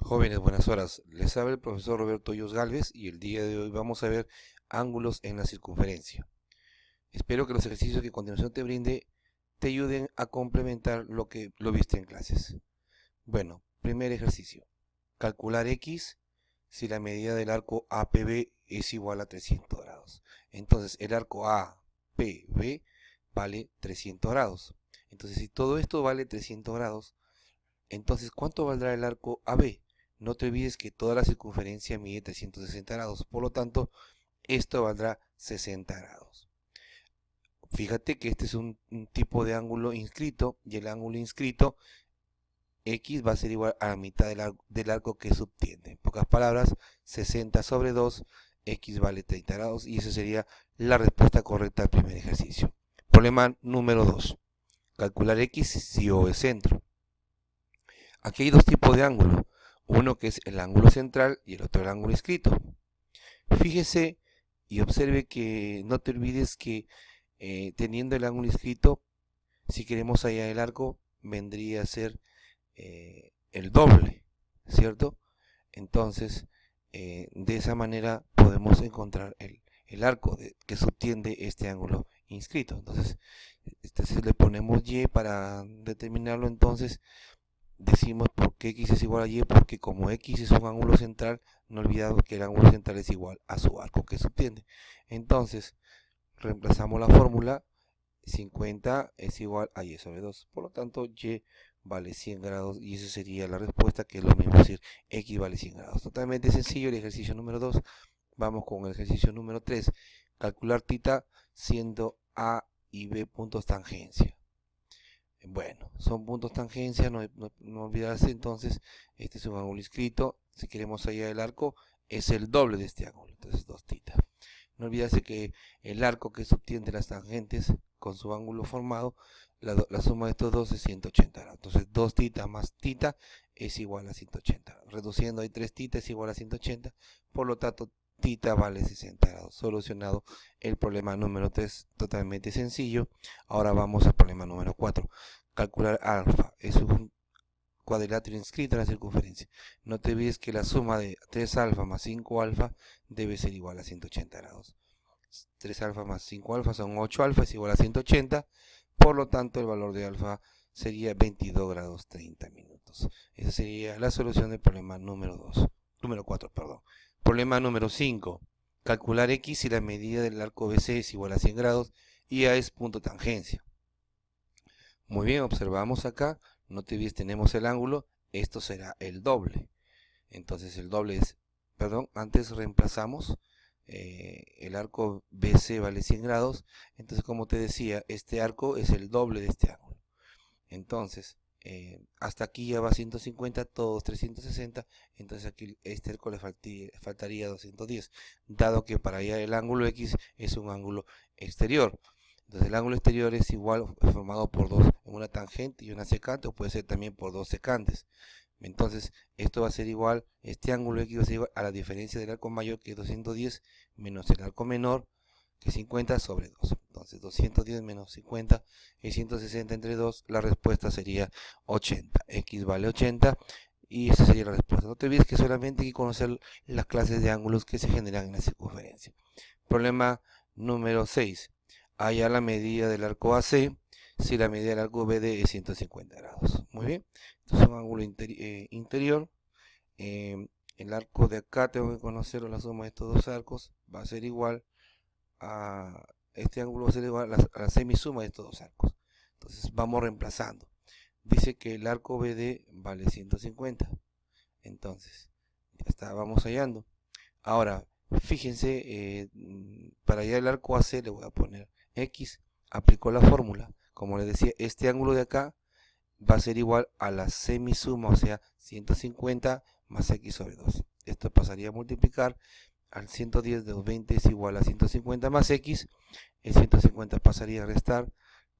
Jóvenes, buenas horas. Les habla el profesor Roberto Hoyos Gálvez y el día de hoy vamos a ver ángulos en la circunferencia. Espero que los ejercicios que a continuación te brinde te ayuden a complementar lo que lo viste en clases. Bueno, primer ejercicio. Calcular x si la medida del arco APB es igual a 300 grados. Entonces el arco APB vale 300 grados. Entonces si todo esto vale 300 grados, entonces ¿cuánto valdrá el arco AB? No te olvides que toda la circunferencia mide 360 grados, por lo tanto, esto valdrá 60 grados. Fíjate que este es un tipo de ángulo inscrito, y el ángulo inscrito, x va a ser igual a la mitad del arco que subtiende. En pocas palabras, 60 sobre 2, x vale 30 grados, y esa sería la respuesta correcta al primer ejercicio. Problema número 2. Calcular x si O es centro. Aquí hay dos tipos de ángulo, uno que es el ángulo central y el otro el ángulo inscrito. Fíjese y observe que no te olvides que teniendo el ángulo inscrito, si queremos hallar el arco, vendría a ser el doble, ¿cierto? Entonces, de esa manera podemos encontrar el arco que subtiende este ángulo inscrito. Entonces, si le ponemos y para determinarlo, entonces decimos por qué x es igual a y, porque como x es un ángulo central, no olvidamos que el ángulo central es igual a su arco que subtiende. Entonces, reemplazamos la fórmula, 50 es igual a y sobre 2. Por lo tanto, y vale 100 grados y esa sería la respuesta, que es lo mismo decir x vale 100 grados. Totalmente sencillo el ejercicio número 2. Vamos con el ejercicio número 3. Calcular θ siendo A y B puntos tangencia. Bueno, son puntos tangencia, no olvidarse. Entonces, este es un ángulo inscrito. Si queremos hallar el arco, es el doble de este ángulo, entonces 2θ. No olvidarse que el arco que subtiende las tangentes con su ángulo formado, la suma de estos dos es 180 grados. Entonces 2θ más θ es igual a 180 grados. Reduciendo ahí 3θ es igual a 180, por lo tanto θ vale 60 grados. Solucionado el problema número 3, totalmente sencillo. Ahora vamos al problema número 4. Calcular alfa. Es un cuadrilátero inscrito en la circunferencia. No te olvides que la suma de 3 alfa más 5 alfa debe ser igual a 180 grados. 3 alfa más 5 alfa son 8 alfa, es igual a 180. Por lo tanto, el valor de alfa sería 22 grados 30 minutos. Esa sería la solución del problema número 4, perdón. Problema número 5. Calcular x si la medida del arco BC es igual a 100 grados y A es punto tangencia. Muy bien, observamos acá, no te olvides, tenemos el ángulo, esto será el doble. Entonces el doble es, perdón, antes reemplazamos, el arco BC vale 100 grados, entonces como te decía, este arco es el doble de este ángulo. Entonces, hasta aquí ya va 150, todos 360, entonces aquí este arco le faltaría 210, dado que para allá el ángulo X es un ángulo exterior. Entonces el ángulo exterior es igual, formado por una tangente y una secante, o puede ser también por dos secantes. Entonces esto va a ser igual, este ángulo X va a ser igual a la diferencia del arco mayor, que es 210, menos el arco menor, que es 50 sobre 2. Entonces 210 menos 50 es 160 entre 2, la respuesta sería 80. X vale 80 y esa sería la respuesta. No te olvides que solamente hay que conocer las clases de ángulos que se generan en la circunferencia. Problema número 6. Hallar la medida del arco AC si la medida del arco BD es 150 grados. Muy bien, esto es un ángulo interior. El arco de acá tengo que conocer, la suma de estos dos arcos va a ser igual a este ángulo, va a ser igual a la semisuma de estos dos arcos. Entonces vamos reemplazando. Dice que el arco BD vale 150. Entonces, ya está, vamos hallando. Ahora, fíjense, para hallar el arco AC le voy a poner X, aplicó la fórmula. Como les decía, este ángulo de acá va a ser igual a la semisuma, o sea, 150 más X sobre 2. Esto pasaría a multiplicar al 110 de 220 es igual a 150 más X. El 150 pasaría a restar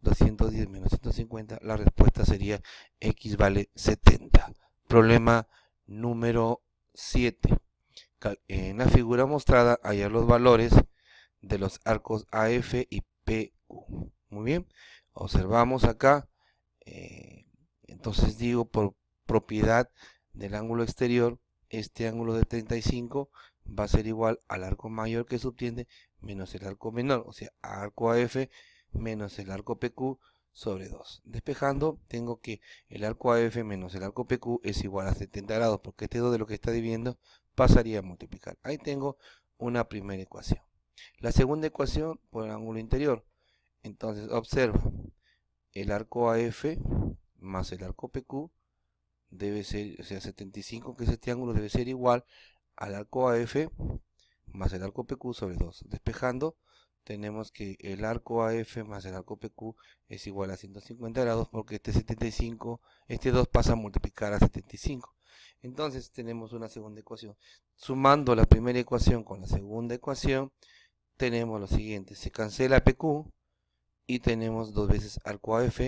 210 menos 150. La respuesta sería X vale 70. Problema número 7. En la figura mostrada hallar los valores de los arcos AF y PQ. Muy bien, observamos acá, entonces digo por propiedad del ángulo exterior, este ángulo de 35 va a ser igual al arco mayor que subtiende menos el arco menor, o sea, arco AF menos el arco PQ sobre 2. Despejando, tengo que el arco AF menos el arco PQ es igual a 70 grados, porque este 2 de lo que está dividiendo pasaría a multiplicar. Ahí tengo una primera ecuación. La segunda ecuación por el ángulo interior. Entonces, observa, el arco AF más el arco PQ debe ser, o sea, 75, que es este ángulo, debe ser igual al arco AF más el arco PQ sobre 2. Despejando, tenemos que el arco AF más el arco PQ es igual a 150 grados, porque este 75, este 2 pasa a multiplicar a 75. Entonces tenemos una segunda ecuación. Sumando la primera ecuación con la segunda ecuación, tenemos lo siguiente: se cancela PQ y tenemos 2 veces arco AF,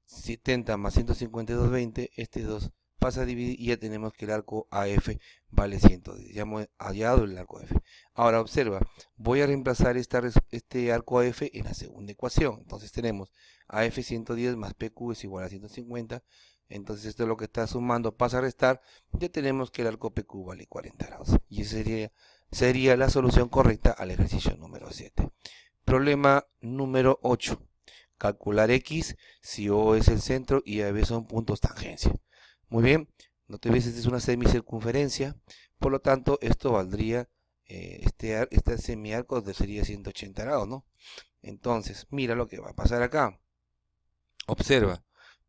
70 más 152, 20, este 2 pasa a dividir y ya tenemos que el arco AF vale 110. Ya hemos hallado el arco AF. Ahora observa, voy a reemplazar este arco AF en la segunda ecuación. Entonces tenemos AF 110 más PQ es igual a 150. Entonces esto es lo que está sumando, pasa a restar. Ya tenemos que el arco PQ vale 40 grados. Y esa sería la solución correcta al ejercicio número 7. Problema número 8. Calcular X si O es el centro y AB son puntos tangencia. Muy bien, no te olvides, esta es una semicircunferencia, por lo tanto esto valdría, este semiarco sería 180 grados, ¿no? Entonces, mira lo que va a pasar acá. Observa,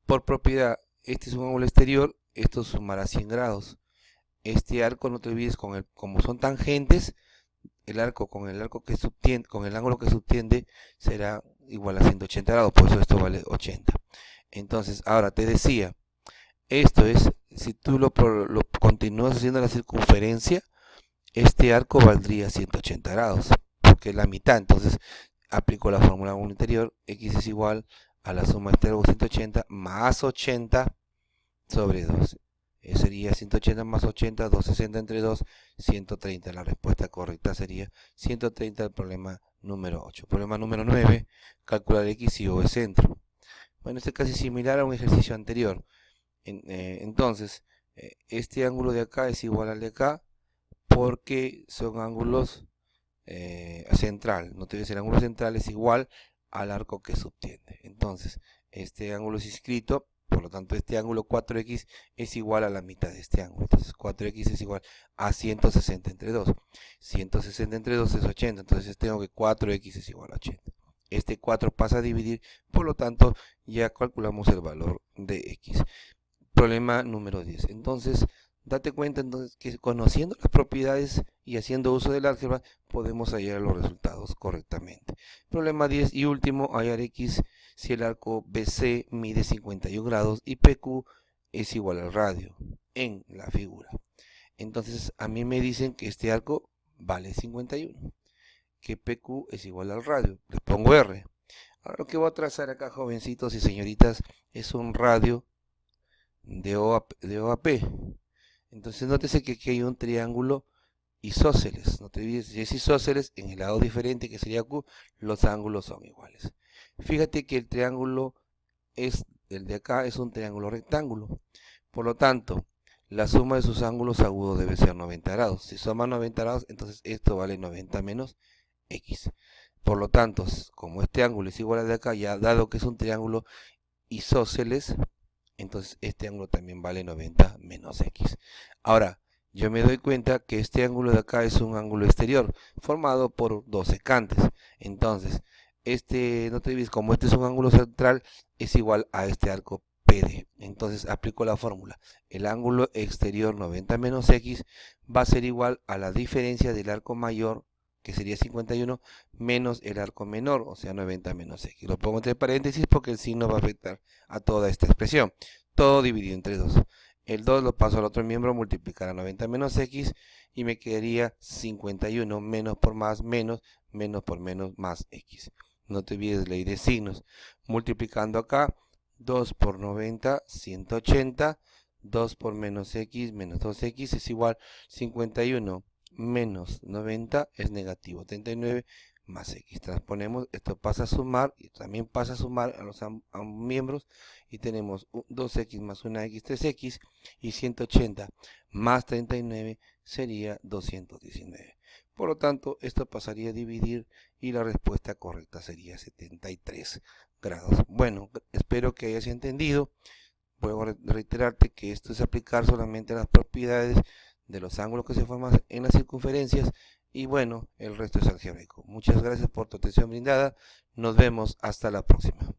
por propiedad, este es un ángulo exterior, esto sumará 100 grados. Este arco, no te olvides, como son tangentes, el arco con el arco que subtiende, con el ángulo que subtiende será igual a 180 grados, por eso esto vale 80. Entonces, ahora te decía, esto es, si tú lo continúas haciendo la circunferencia, este arco valdría 180 grados, porque es la mitad. Entonces, aplico la fórmula ángulo interior, X es igual a la suma de este arco 180 más 80 sobre 2. Sería 180 más 80, 260 entre 2, 130. La respuesta correcta sería 130 el problema número 8. Problema número 9, calcular X y O es centro. Bueno, este es casi similar a un ejercicio anterior. Entonces, este ángulo de acá es igual al de acá, porque son ángulos central. No te dice, el ángulo central es igual al arco que subtiende. Entonces, este ángulo es inscrito. Por lo tanto, este ángulo 4x es igual a la mitad de este ángulo. Entonces, 4x es igual a 160 entre 2. 160 entre 2 es 80. Entonces, tengo que 4x es igual a 80. Este 4 pasa a dividir. Por lo tanto, ya calculamos el valor de x. Problema número 10. Entonces, date cuenta entonces que conociendo las propiedades y haciendo uso del álgebra, podemos hallar los resultados correctamente. Problema 10 y último, hallar x si el arco BC mide 51 grados y PQ es igual al radio en la figura. Entonces, a mí me dicen que este arco vale 51, que PQ es igual al radio. Les pongo R. Ahora lo que voy a trazar acá, jovencitos y señoritas, es un radio de O a P. Entonces nótese que aquí hay un triángulo isósceles. No te olvides, si es isósceles, en el lado diferente que sería Q, los ángulos son iguales. Fíjate que el triángulo el de acá es un triángulo rectángulo. Por lo tanto, la suma de sus ángulos agudos debe ser 90 grados. Si suma 90 grados, entonces esto vale 90 menos X. Por lo tanto, como este ángulo es igual al de acá, ya dado que es un triángulo isósceles, entonces este ángulo también vale 90 menos X. Ahora, yo me doy cuenta que este ángulo de acá es un ángulo exterior, formado por dos secantes. Entonces, no te olvides, como este es un ángulo central, es igual a este arco PD. Entonces, aplico la fórmula. El ángulo exterior 90 menos X va a ser igual a la diferencia del arco mayor, que sería 51, menos el arco menor, o sea 90 menos X. Lo pongo entre paréntesis porque el signo va a afectar a toda esta expresión. Todo dividido entre 2. El 2 lo paso al otro miembro, multiplicar a 90 menos X y me quedaría 51 menos por más, menos por menos, más X. No te olvides ley de signos. Multiplicando acá, 2 por 90, 180, 2 por menos X, menos 2X es igual 51 menos 90 es negativo 39 más x. Transponemos, esto pasa a sumar y también pasa a sumar a los miembros y tenemos 2x más 1x, 3x y 180 más 39 sería 219. Por lo tanto, esto pasaría a dividir y la respuesta correcta sería 73 grados. Bueno, espero que hayas entendido. Puedo reiterarte que esto es aplicar solamente las propiedades de los ángulos que se forman en las circunferencias y bueno, el resto es algebraico. Muchas gracias por tu atención brindada. Nos vemos hasta la próxima.